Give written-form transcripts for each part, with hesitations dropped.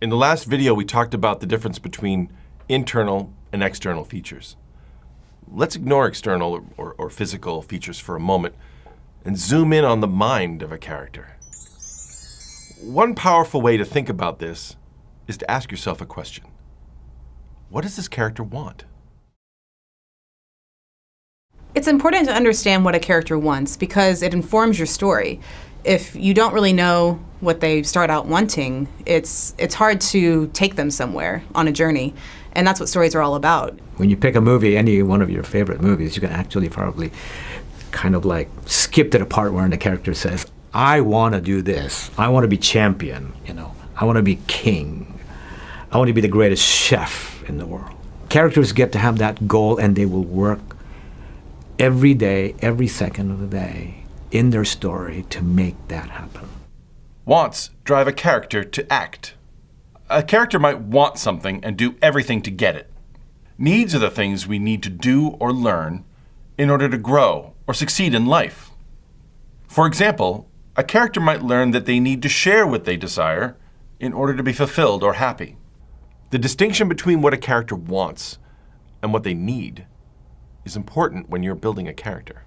In the last video, we talked about the difference between internal and external features. Let's ignore external or physical features for a moment and zoom in on the mind of a character. One powerful way to think about this is to ask yourself a question. What does this character want? It's important to understand what a character wants because it informs your story. If you don't really know what they start out wanting, it's hard to take them somewhere on a journey. And that's what stories are all about. When you pick a movie, any one of your favorite movies, you can actually probably kind of like skip to the part where the character says, I want to do this. I want to be champion, I want to be king. I want to be the greatest chef in the world. Characters get to have that goal and they will work every day, every second of the day in their story to make that happen. Wants drive a character to act. A character might want something and do everything to get it. Needs are the things we need to do or learn in order to grow or succeed in life. For example, a character might learn that they need to share what they desire in order to be fulfilled or happy. The distinction between what a character wants and what they need is important when you're building a character.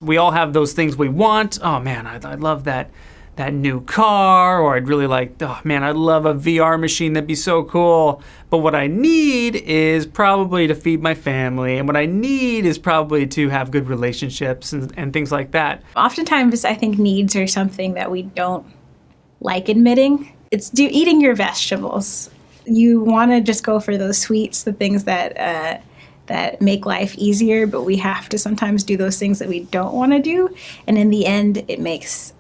We all have those things we want. Oh man, I love that new car, or I'd really like, oh man, I'd love a VR machine, that'd be so cool. But what I need is probably to feed my family, and what I need is probably to have good relationships and things like that. Oftentimes, I think needs are something that we don't like admitting. It's eating your vegetables. You want to just go for those sweets, the things that make life easier, but we have to sometimes do those things that we don't want to do. And in the end, it makes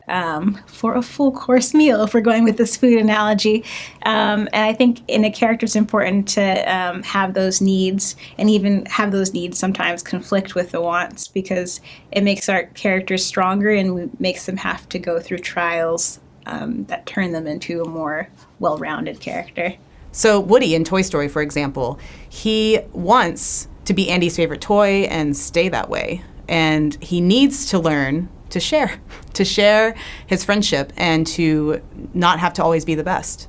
for a full course meal, if we're going with this food analogy. And I think in a character, it's important to have those needs, and even have those needs sometimes conflict with the wants, because it makes our characters stronger and makes them have to go through trials that turn them into a more well-rounded character. So Woody in Toy Story, for example, he wants to be Andy's favorite toy and stay that way. And he needs to learn to share his friendship and to not have to always be the best.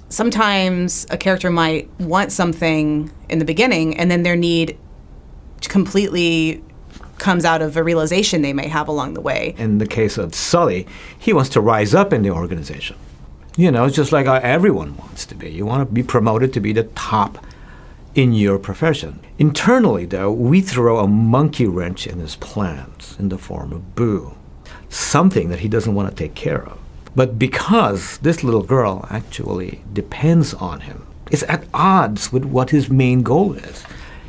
Sometimes a character might want something in the beginning and then their need completely comes out of a realization they may have along the way. In the case of Sully, he wants to rise up in the organization. It's just like everyone wants to be. You want to be promoted to be the top in your profession. Internally, though, we throw a monkey wrench in his plans in the form of Boo, something that he doesn't want to take care of. But because this little girl actually depends on him, it's at odds with what his main goal is.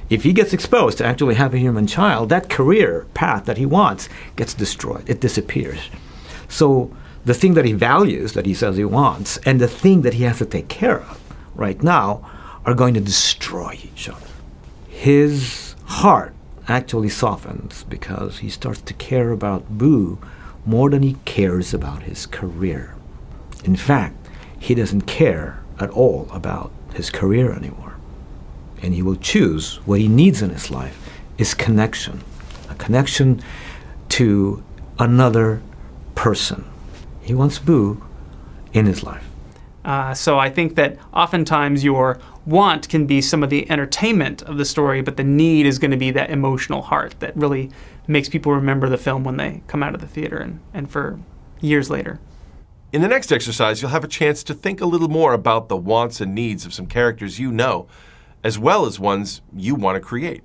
If he gets exposed to actually have a human child, that career path that he wants gets destroyed. It disappears. So the thing that he values, that he says he wants, and the thing that he has to take care of right now are going to destroy each other. His heart actually softens because he starts to care about Boo more than he cares about his career. In fact, he doesn't care at all about his career anymore. And he will choose what he needs in his life is connection, a connection to another person. He wants Boo in his life. So I think that oftentimes your want can be some of the entertainment of the story, but the need is going to be that emotional heart that really makes people remember the film when they come out of the theater and for years later. In the next exercise, you'll have a chance to think a little more about the wants and needs of some characters you know, as well as ones you want to create.